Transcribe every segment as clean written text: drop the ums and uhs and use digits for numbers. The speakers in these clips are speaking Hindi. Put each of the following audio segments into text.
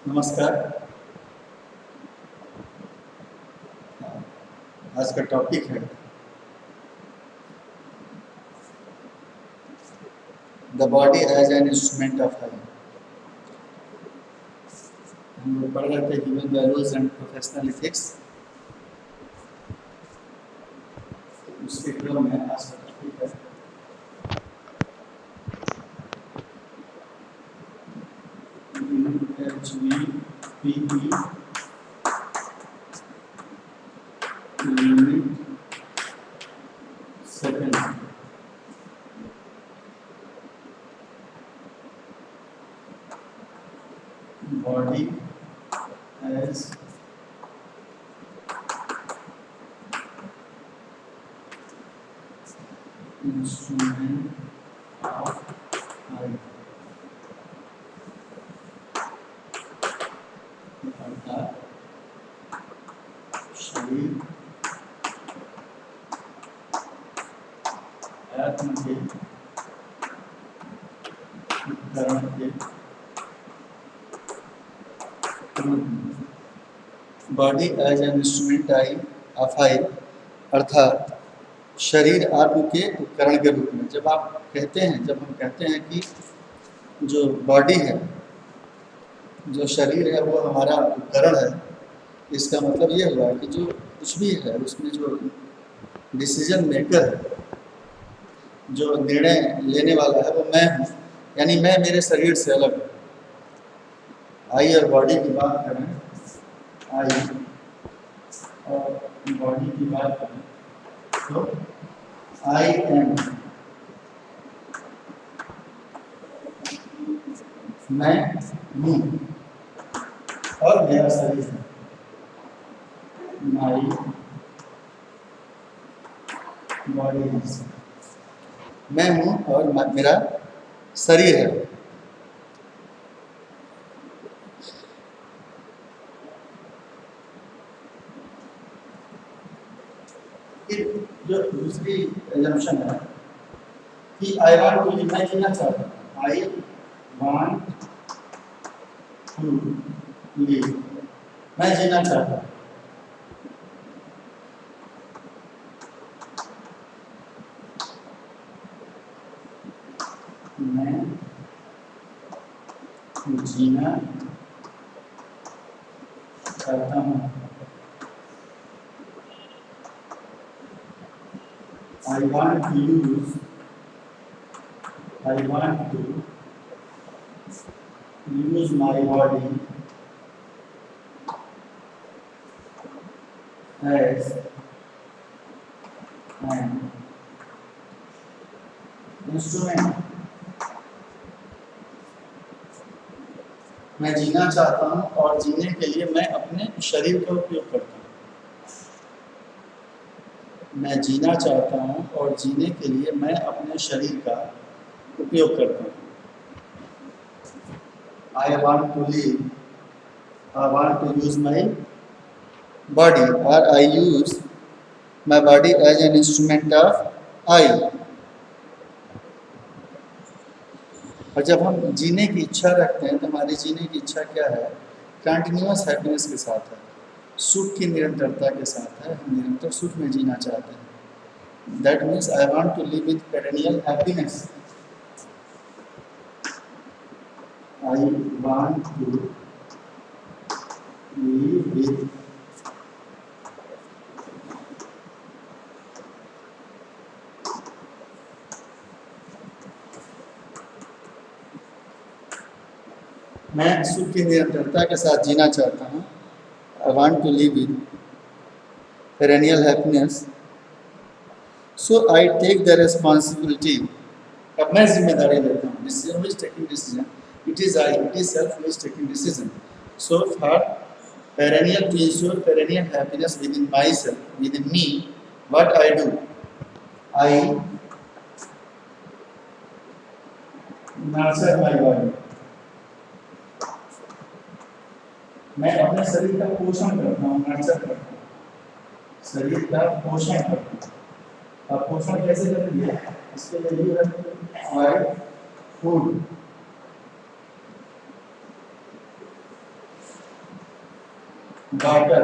नमस्कार। आज का टॉपिक है the body as an instrument of health. हम लोग पढ़ रहे थे human values and professional ethics. उसके क्रम में आज का टॉपिक है second. Body as instrument of health, अर्थात शरीर आत्म के उपकरण के body as an instrument of I, अर्थात शरीर आत्म के उपकरण के रूप में। जब हम कहते हैं कि जो बॉडी है, जो शरीर है, वो हमारा उपकरण है, इसका मतलब ये हुआ कि जो कुछ भी है उसमें जो डिसीजन मेकर है, जो निर्णय लेने वाला है, वो मैं हूँ। यानी मैं मेरे शरीर से अलग हूँ। आई और बॉडी की बात करें, आई और बॉडी की बात करें तो आई एम, मैं हूँ, और मेरा शरीर है, माई बॉडी है। मैं हूँ और मेरा शरीर है। फिर जो दूसरी एजम्पशन है कि आई वांट टू लिव, मैं जीना चाहता हूँ। आई वांट टू लिव, मैं जीना चाहता हूँ। मैं जीना चाहता हूँ। I want to use my body as an instrument। मैं जीना चाहता हूँ और जीने के लिए मैं अपने शरीर का उपयोग करता हूँ। मैं जीना चाहता हूँ और जीने के लिए मैं अपने शरीर का उपयोग करता हूँ। I want to live, I want to use my body, or I use my body as an instrument of I। और जब हम जीने की इच्छा रखते हैं तो हमारी जीने की इच्छा क्या है? कंटिन्यूअस हैप्पीनेस के साथ है, सुख की निरंतरता के साथ है। हम निरंतर सुख में जीना चाहते हैं। That means I want to live with perennial happiness. I want to live with मैं सुख की निरंतरता के साथ जीना चाहता हूँ। I want to live with perennial happiness. So I take the responsibility। अब मैं जिम्मेदारी लेता हूँ। Decision who is taking decision? It is I, it is self who is taking decision. So for perennial, to ensure perennial happiness within myself, within me, what I do, I nurture my body। मैं अपने शरीर का पोषण करता हूँ, नर्चर करता हूँ, शरीर का पोषण करता हूँ। अब पोषण कैसे करेंगे? इसके लिए फूड, वाटर,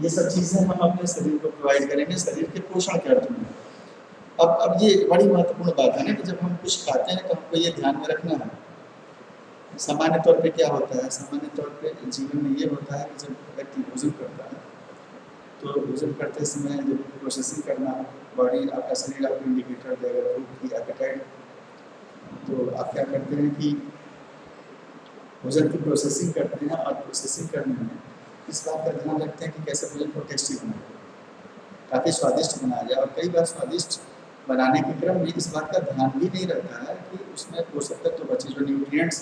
ये सब चीज़ें हम अपने शरीर को प्रोवाइड करेंगे शरीर के पोषण के अर्थ में। अब ये बड़ी महत्वपूर्ण बात है ना कि जब हम कुछ खाते हैं तो हमको ये ध्यान में रखना है। सामान्य तौर पे क्या होता है, सामान्य तौर पे जीवन में ये होता है कि जब व्यक्ति भोजन करता है तो भोजन करते समय जब प्रोसेसिंग करना, बॉडी आपका शरीर आपको इंडिकेटर देगा भूख की, एपेटाइट, तो आप क्या करते हैं कि भोजन की प्रोसेसिंग करते हैं और प्रोसेसिंग करने में इस बात का ध्यान रखते हैं कि कैसे भोजन को टेस्टी बनाए, काफ़ी स्वादिष्ट बनाया जाए। और कई बार स्वादिष्ट बनाने के क्रम में इस बात का ध्यान भी नहीं रहता है कि उसमें पोषक तत्व बचे, जो न्यूट्रिएंट्स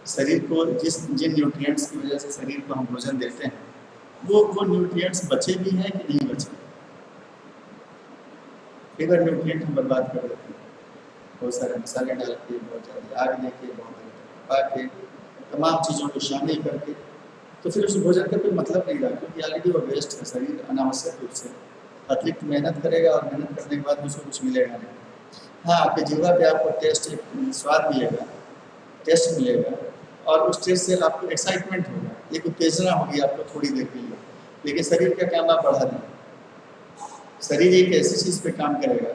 शरीर को जिन न्यूट्रिएंट्स की वजह से शरीर को हम भोजन देते हैं वो न्यूट्रिएंट्स बचे भी हैं कि नहीं बचे। कई बार न्यूट्रिएंट हम बर्बाद कर देते हैं, बहुत सारे मसाले डाल के, बहुत ज़्यादा आग लेके, बहुत पका के, तमाम चीज़ों को शामिल करके, तो फिर उस भोजन का कोई मतलब नहीं रहा, क्योंकि ऑलरेडी वो वेस्ट है। शरीर अनावश्यक रूप से अतिरिक्त मेहनत करेगा और मेहनत करने के बाद उसको कुछ मिलेगा नहीं। हाँ, आपके जीवा पे आपको टेस्ट, स्वाद मिलेगा, टेस्ट मिलेगा, और उस टेस्ट से आपको एक्साइटमेंट होगा, एक उत्तेजना होगी आपको थोड़ी देर के लिए, लेकिन शरीर का काम आप बढ़ा दें। शरीर एक ऐसी चीज़ पे काम करेगा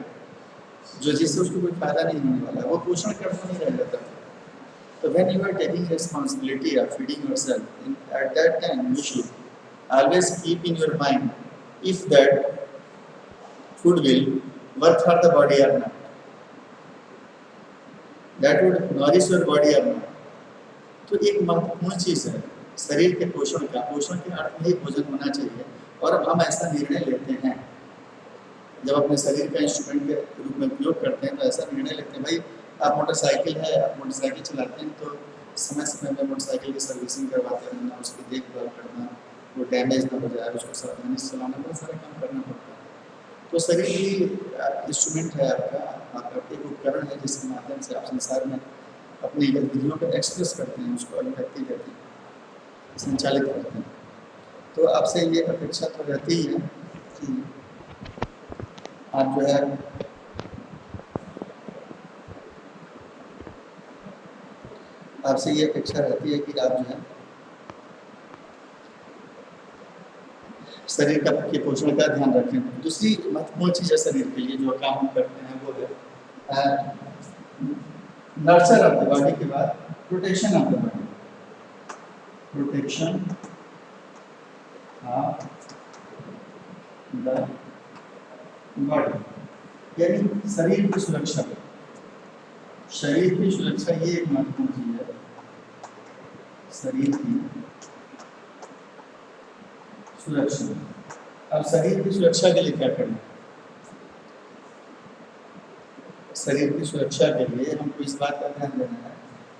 जो जिससे उसको कोई फायदा नहीं होने वाला, वो पोषण करता नहीं रह जाता। So when you are taking responsibility of feeding yourself, at that time you should always keep in your mind if that food will work for the body or not, that would nourish your body or not. तो एक महत्वपूर्ण चीज़ है शरीर के पोषण का, पोषण के अर्थ में ही भोजन होना चाहिए। और हम ऐसा निर्णय लेते हैं जब अपने शरीर का इंस्ट्रूमेंट के रूप में उपयोग करते हैं, तो ऐसा निर्णय लेते हैं, भाई आप मोटरसाइकिल है, आप मोटरसाइकिल चलाते हैं तो समय समय में मोटरसाइकिल की सर्विसिंग करवाते रहना, उसकी देखभाल करना, वो डैमेज ना हो जाए, उसको सावधानी से चलाना, बहुत सारा काम करना पड़ता है। तो शरीर ही इंस्ट्रूमेंट है आपका एक उपकरण है जिसके माध्यम से आप संसार में अपनी गतिविधियों को एक्सप्रेस करते हैं, उसको अभिव्यक्ति देते हैं, संचालित करते हैं। तो आपसे ये अपेक्षा तो रहती ही है कि आप जो है आपसे ये अपेक्षा रहती है कि आप जो है शरीर का के पोषण का ध्यान रखें। दूसरी महत्वपूर्ण चीज़ है शरीर के लिए जो काम हम करते हैं वो है नर्चर ऑफ द बॉडी के बाद protection of the body, protection of the body, यानी शरीर की सुरक्षा। शरीर की सुरक्षा ये एक महत्वपूर्ण चीज है। शरीर की सुरक्षा, अब शरीर की सुरक्षा के लिए क्या करना? शरीर की सुरक्षा के लिए हमको इस बात का ध्यान देना है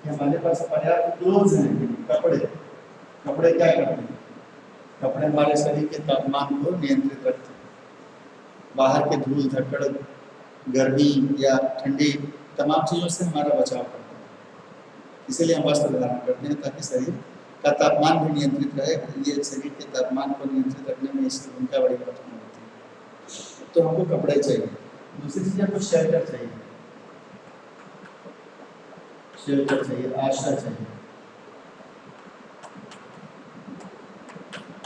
कि हमारे पास पर्याप्त क्लोथ्स हैं, कपड़े। कपड़े क्या करते हैं? कपड़े हमारे शरीर के तापमान को नियंत्रित रखते हैं, बाहर के धूल धक्कड़, गर्मी या ठंडी, तमाम चीज़ों से हमारा बचाव करते हैं। इसीलिए हम वस्त्र धारण करते हैं ताकि शरीर का तापमान भी नियंत्रित रहे। ये शरीर के तापमान को नियंत्रित रखने में इसकी भूमिका बड़ी महत्वपूर्ण होती है। तो हमको कपड़े चाहिए। दूसरी चीज़ हमको शेल्टर चाहिए, शेल्टर चाहिए, आश्रय चाहिए,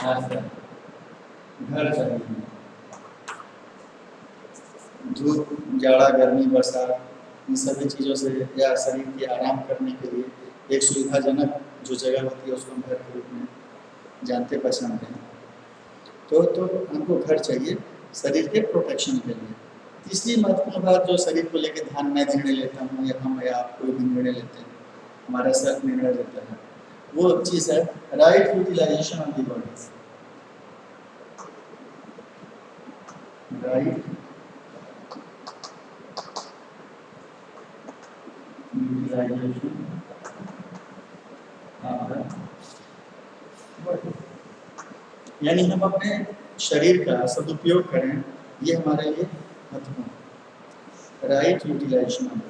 आश्रय, घर चाहिए। धूप, जाड़ा, गर्मी, बरसात, इन सभी चीज़ों से या शरीर के आराम करने के लिए एक सुविधाजनक जो जगह होती है उसको हम घर के रूप में जानते पहचानते हैं। तो हमको घर चाहिए शरीर के प्रोटेक्शन के लिए। तीसरी महत्वपूर्ण बात जो शरीर को लेकर ध्यान में निर्णय लेता हूँ, या हम या आप कोई भी निर्णय लेते हैं, हमारा सेल्फ निर्णय लेता है, वो चीज़ है right utilization of the body. Right utilization of the body, यानी हम अपने शरीर का सदुपयोग करें, ये हमारे लिए महत्वपूर्ण है। Right utilization of the body.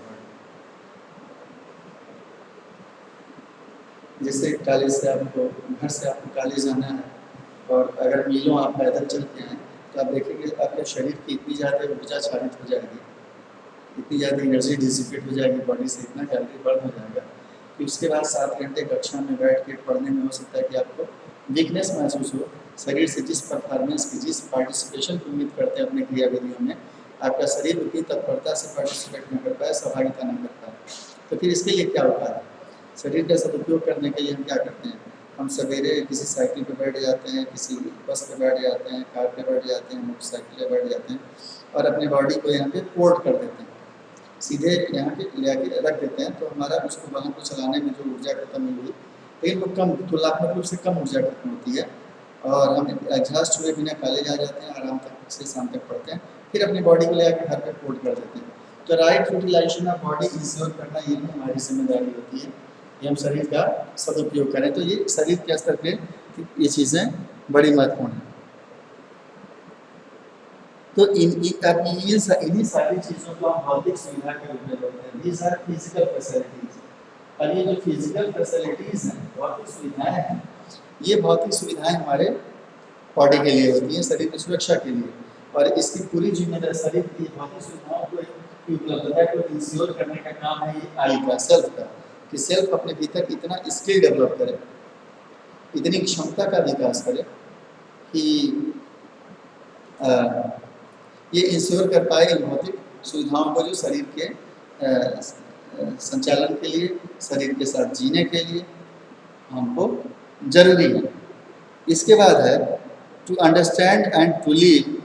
जैसे कॉलेज से आपको, घर से आपको कॉलेज जाना है, और अगर मीलों आप पैदल चलते हैं तो आप देखेंगे आपके शरीर की इतनी ज़्यादा ऊर्जा क्षारित हो जाएगी, इतनी ज़्यादा एनर्जी डिसिपेट हो जाएगी बॉडी से, इतना कैलोरी बर्न हो जाएगा कि उसके बाद 7 घंटे कक्षा में बैठ के पढ़ने में हो सकता है कि आपको वीकनेस महसूस हो, शरीर से जिस परफॉर्मेंस की, जिस पार्टिसिपेशन की उम्मीद करते हैं अपने क्रियाविधियों में, आपका शरीर उतनी तत्परता से पार्टिसिपेट न कर पाए, सहभागिता न कर पाए, तो फिर इसके लिए क्या उपाय है? शरीर का सदुपयोग करने के लिए हम क्या करते हैं? हम सवेरे किसी साइकिल पर बैठ जाते हैं, किसी बस पर बैठ जाते हैं, कार पर बैठ जाते हैं, मोटरसाइकिल पर बैठ जाते हैं और अपनी बॉडी को यहाँ पे पोर्ट कर देते हैं, सीधे यहाँ पे ले आके रख देते हैं, तो हमारा उसको वाहन को चलाने में जो ऊर्जा खत्म हुई, लेकिन वो कम, तुलनात्मक रूप से कम ऊर्जा खत्म होती है और हम एग्जॉस्ट हुए बिना कॉलेज आ जाते हैं, आराम तक से शाम तक पढ़ते हैं, फिर अपनी बॉडी को ले आकर घर पे पोर्ट कर देते हैं। तो right utilization of body ensure करना ये हमारी जिम्मेदारी होती है कि हम शरीर का सदुपयोग करें। तो ये शरीर के स्तर पे ये चीज़ें बड़ी महत्वपूर्ण हैं। तो इन्हीं सारी चीज़ों को हम भौतिक सुविधा के रूप में लेते हैं। These are physical facilities. और ये जो फिजिकल फैसिलिटीज हैं, भौतिक सुविधाएं हैं, ये भौतिक सुविधाएं हमारे बॉडी के लिए होती हैं, शरीर की सुरक्षा के लिए, और इसकी पूरी जिम्मेदारी शरीर की भौतिक सुविधाओं को उपलब्धता को इंश्योर करने का काम है ये आई का, सेल्फ का, कि सेल्फ अपने भीतर इतना स्किल डेवलप करे, इतनी क्षमता का विकास करे कि ये इंश्योर कर पाए इन भौतिक सुविधाओं को जो शरीर के संचालन के लिए, शरीर के साथ जीने के लिए हमको जरूरी है। इसके बाद है to understand and to live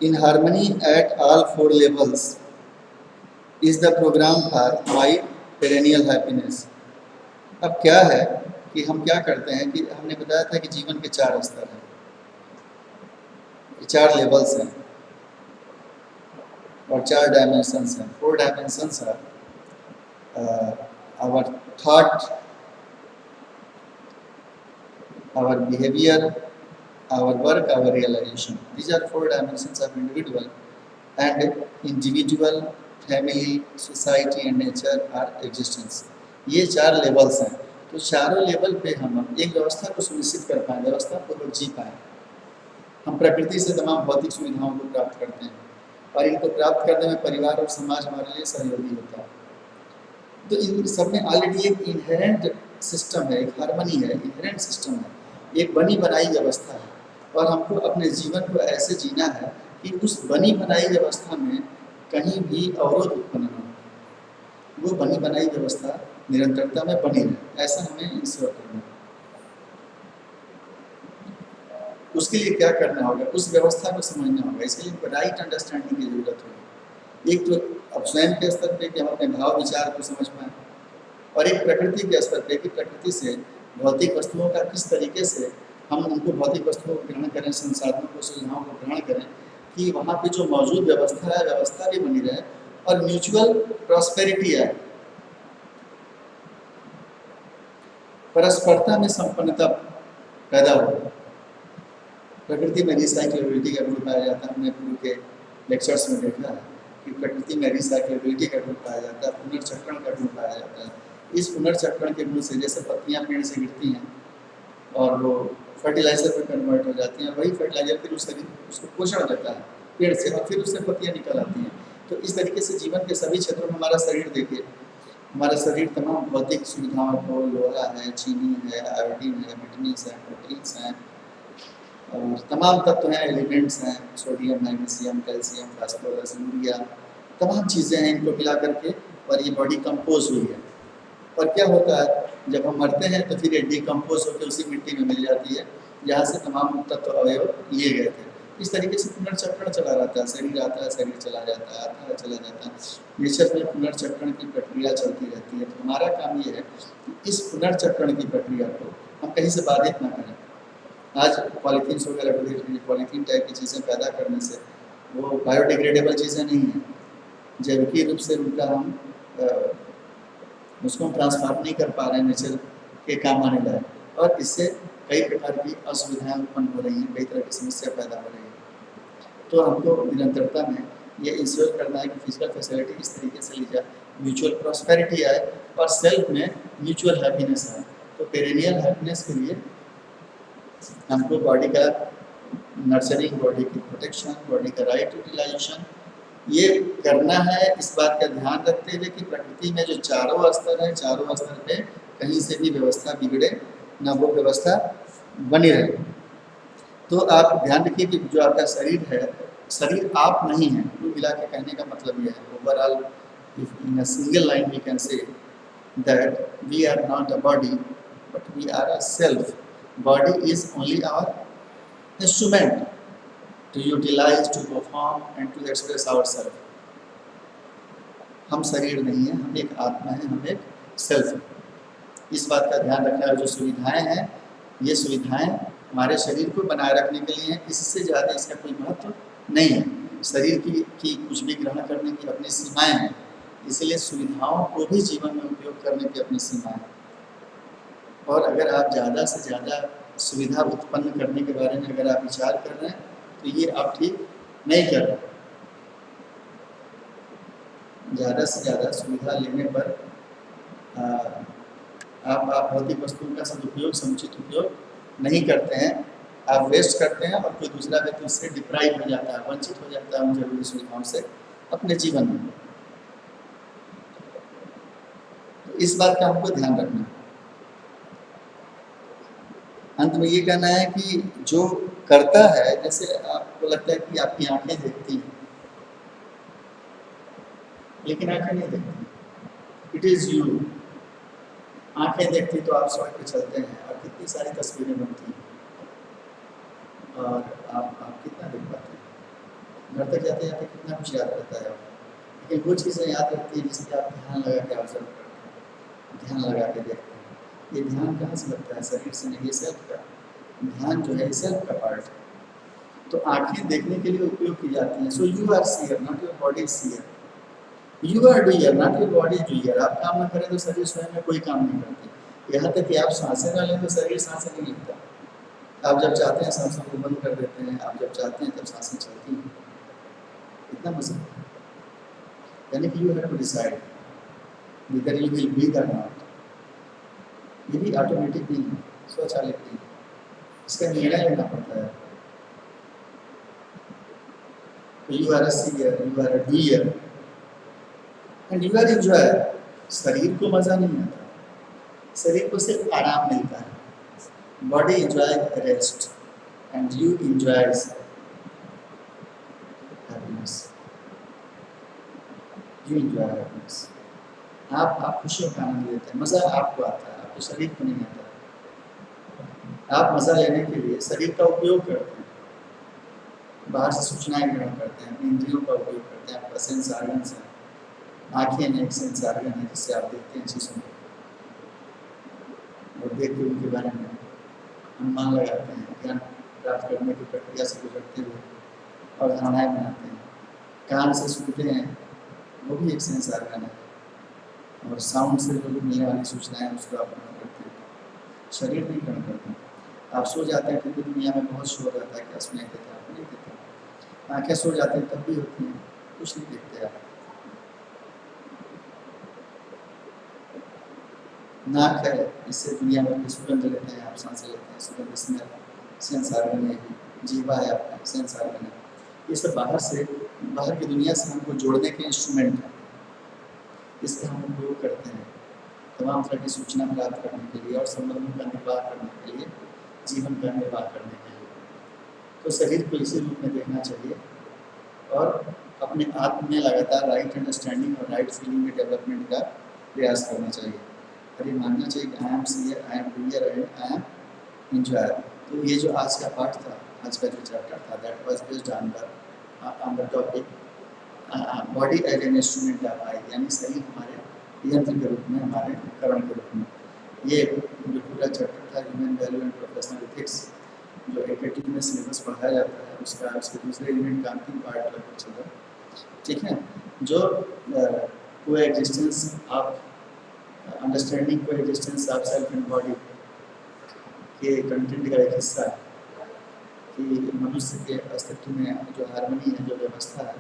in harmony at all 4 levels is the programme for my perennial happiness. अब क्या है कि हम क्या करते हैं कि हमने बताया था कि जीवन के 4 स्तर हैं, 4 लेवल्स हैं और 4 डायमेंशंस हैं। 4 dimensions are our thought, our behavior, our work, our realization. These are 4 dimensions of individual, and individual, family, society and nature are existence. ये 4 लेवल्स हैं। तो चारों लेवल पे हम एक व्यवस्था को सुनिश्चित कर पाएँ, व्यवस्था पूर्वक जी पाएँ। हम प्रकृति से तमाम भौतिक सुविधाओं को प्राप्त करते हैं और इनको प्राप्त करने में परिवार और समाज हमारे लिए सहयोगी होता है। तो इन सब में ऑलरेडी एक इनहेरेंट सिस्टम है, एक हार्मनी है, इनहेरेंट सिस्टम है, एक बनी बनाई व्यवस्था है, और हमको अपने जीवन को ऐसे जीना है कि उस बनी बनाई व्यवस्था में कहीं भी अवरोध उत्पन्न न हो, वो बनी बनाई व्यवस्था निरंतरता में बनी रहे, ऐसा हमें इंश्योर करना है। उसके लिए क्या करना होगा? उस व्यवस्था को समझना होगा। इसके लिए राइट अंडरस्टैंडिंग की जरूरत होगी। एक तो अब स्वयं के स्तर पे कि हम अपने भाव विचार को समझ पाएँ, और एक प्रकृति के स्तर पे कि प्रकृति से भौतिक वस्तुओं का किस तरीके से हम उनको भौतिक वस्तुओं को ग्रहण करें, संसाधनों को, सुविधाओं को ग्रहण करें कि वहाँ पे जो मौजूद व्यवस्था है, व्यवस्था भी बनी रहे और म्यूचुअल प्रॉस्पेरिटी आए, परस्परता में संपन्नता पैदा हो। प्रकृति में रिसाइक्लेबिलिटी का गुण पाया जाता है। हमने पूर्व के लेक्चर्स में देखा है कि प्रकृति में रिसाइक्लेबिलिटी का गुण पाया जाता है, पुनर्चक्रण का गुण पाया जाता है। इस पुनर्चक्रण के गुण से जैसे पत्तियां पेड़ से गिरती हैं और वो फर्टिलाइजर में कन्वर्ट हो जाती हैं, वही फर्टिलाइजर फिर उसको पोषण देता है पेड़ से और फिर उससे पत्तियां निकल आती हैं। तो इस तरीके से जीवन के सभी क्षेत्रों में हमारा शरीर देखिए, हमारा शरीर तमाम भौतिक सुविधाओं को, लोहा है, चीनी है, आयोडीन है, विटामिन्स हैं, प्रोटीन्स हैं और तमाम तत्व हैं, एलिमेंट्स हैं, sodium, magnesium, calcium, phosphorus, urea, तमाम चीज़ें हैं। इनको मिला करके और ये बॉडी कंपोज हुई है। और क्या होता है, जब हम मरते हैं तो फिर ये डिकम्पोज होकर उसी मिट्टी में मिल जाती है जहाँ से तमाम तत्व अवयव लिए गए थे। इस तरीके से पुनर्चक्रण चला रहता है, शरीर आता है, शरीर चला जाता है, आता है, चला जाता है। नेचर में पुनर्चक्रण की प्रक्रिया चलती रहती है। तो हमारा काम ये है कि इस पुनर्चक्रण की प्रक्रिया को हम कहीं से बाधित ना करें। आज पॉलीथीन्स वगैरह, पॉलीथीन टाइप की चीज़ें पैदा करने से वो बायोडिग्रेडेबल चीज़ें नहीं हैं, जैविक रूप से उनका हम उसको हम ट्रांसफॉर्म नहीं कर पा रहे हैं नेचर के काम आने लायक, और इससे कई प्रकार की असुविधाएं उत्पन्न हो रही हैं, कई तरह की समस्या पैदा हो रही है। तो हमको निरंतरता में ये इंश्योर करना है कि फिजिकल फैसिलिटी इस तरीके से ली जाए, म्यूचुअल प्रॉस्पेरिटी आए और सेल्फ में म्यूचुअल हैप्पीनेस आए। तो पेरेनियल हैप्पीनेस के लिए हमको बॉडी का नर्चरिंग, बॉडी की प्रोटेक्शन, बॉडी का राइट यूटिलाइजेशन ये करना है। इस बात का ध्यान रखते हुए कि प्रकृति में जो चारों स्तर हैं, चारों स्तर पे कहीं से भी व्यवस्था बिगड़े ना, वो व्यवस्था बनी रहे। तो आप ध्यान रखिए कि जो आपका शरीर है, शरीर आप नहीं है। कुल मिला के कहने का मतलब ये है, overall in a single line we can say that we are not a body but we are a self. Body is only our instrument to utilize, to perform and to express ourselves. हम शरीर नहीं है, हम एक आत्मा है, हम एक सेल्फ है। इस बात का ध्यान रखना है। जो सुविधाएं हैं, ये सुविधाएं हमारे शरीर को बनाए रखने के लिए हैं, इससे ज़्यादा इसका कोई महत्व नहीं है। शरीर की कुछ भी ग्रहण करने की अपनी सीमाएं हैं, इसलिए सुविधाओं को भी जीवन में उपयोग करने की अपनी सीमाएं हैं। और अगर आप ज़्यादा से ज़्यादा सुविधा उत्पन्न करने के बारे में अगर आप विचार कर रहे हैं, तो ये आप ठीक नहीं कर रहे। ज़्यादा से ज़्यादा सुविधा लेने पर आप भौतिक वस्तुओं का सदुपयोग, समुचित उपयोग नहीं करते हैं, आप वेस्ट करते हैं और कोई दूसरा व्यक्ति उससे डिप्राइव हो जाता है, वंचित हो जाता है उन जरूरी सुविधाओं से अपने जीवन में। तो इस बात का हमको ध्यान रखना है। अंत में ये कहना है कि जो करता है, जैसे आपको लगता है कि आपकी आंखें देखती हैं, लेकिन आंखें नहीं देखती। It is you. आंखें देखती तो आप सड़क पे चलते हैं और कितनी सारी तस्वीरें बनती हैं, और आप कितना देख पाते हैं। घर तक जाते जाते कितना कुछ याद रहता है, लेकिन वो चीज़ें याद रहती है जिस पर आप ध्यान लगा के ऑब्जर्व करते हैं, ध्यान लगा के देखते हैं। ये ध्यान कहाँ से लगता है? शरीर से नहीं, ये सेल्फ का ध्यान जो है, सेल्फ का पार्ट है। तो आंखें देखने के लिए उपयोग की जाती हैं। So you are seer, not your body seer. You are doer, not your body doer. आप काम ना करें तो शरीर स्वयं में कोई काम नहीं करती। यहाँ तक कि आप सांसें ना लें तो शरीर सांसें नहीं लेता। आप जब चाहते हैं सांसों को बंद कर देते हैं, आप जब चाहते हैं तब सांसें चलती हैं। इतना मसला, यानी कि you have to decide whether you will breathe or not. ये भी ऑटोमेटिक नहीं है, स्वचालित नहीं है, इसका निर्णय लेना पड़ता है। तो you are a seer, you are a doer and you are enjoyer. शरीर को मजा नहीं आता, शरीर को सिर्फ आराम मिलता है। Body enjoy rest and you enjoys happiness. You enjoy happiness. आप खुशियों का आनंद लेते हैं, मजा आपको आता है, आपके शरीर को नहीं आता। आप मजा लेने के लिए शरीर का उपयोग करते हैं, बाहर से सूचनाएं ग्रहण करते हैं, अपनी इंद्रियों का उपयोग करते हैं। आपका सेंस ऑर्गन्स है, आँखें हैं, एक सेंस ऑर्गन है जिससे आप देखते हैं चीज़ों को, और देख के उनके बारे में अनुमान लगाते हैं, ज्ञान प्राप्त करने की प्रक्रिया से गुजरते हुए और धारणाएँ बनाते हैं। कान से सुनते हैं, वो भी एक सेंस ऑर्गन है, और साउंड से जो मिलने वाली सूचनाएं उसको आप ग्रहण करते हैं। शरीर नहीं ग्रहण करते। आप सो जाते हैं क्योंकि दुनिया में बहुत शोर रहता है, क्या सुनाई देता है? आपको नहीं देता। आँखें सो जाते हैं तब भी होती हैं, कुछ नहीं देखते आप। नाक है, इससे दुनिया भर की सुगंध लेते हैं, आप सांसें लेते हैं, सुगंध स्मेल सेंस ऑर्गन है। जीवा है आपका, सेंस ऑर्गन है। ये सब बाहर की दुनिया से हमको जोड़ने के इंस्ट्रूमेंट हैं, इसका हम उपयोग करते हैं तमाम तरह की सूचना प्राप्त करने के लिए और संबंधों का निर्वाह करने के लिए, जीवन का निर्वाह करने के लिए। तो शरीर को इसी रूप में देखना चाहिए और अपने आत्म में लगातार राइट अंडरस्टैंडिंग और राइट फीलिंग के डेवलपमेंट का प्रयास करना चाहिए। और ये मानना चाहिए कि I am seer, I am doer and I am enjoyer. तो ये जो आज का पाठ था, आज का जो चैप्टर था, that was based on the topic body as an instrument of I, यानी शरीर हमारे यंत्र के रूप में, हमारे उपकरण के रूप में। ये जो पूरा चैप्टर था human value and professional ethics, जो एकेटी में सिलेबस पढ़ाया जाता है, उसका उसके दूसरे यूनिट का अंतिम पार्ट लगभग चल रहा है। ठीक है, जो को एग्जिस्टेंस ऑफ अंडरस्टैंडिंग को existence of self and body के कंटेंट का एक हिस्सा है कि मनुष्य के अस्तित्व में जो हार्मनी है, जो व्यवस्था है,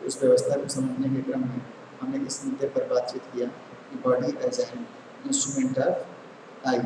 उस व्यवस्था को समझने के क्रम में हमने इस मुद्दे पर बातचीत किया कि body as an instrument of I.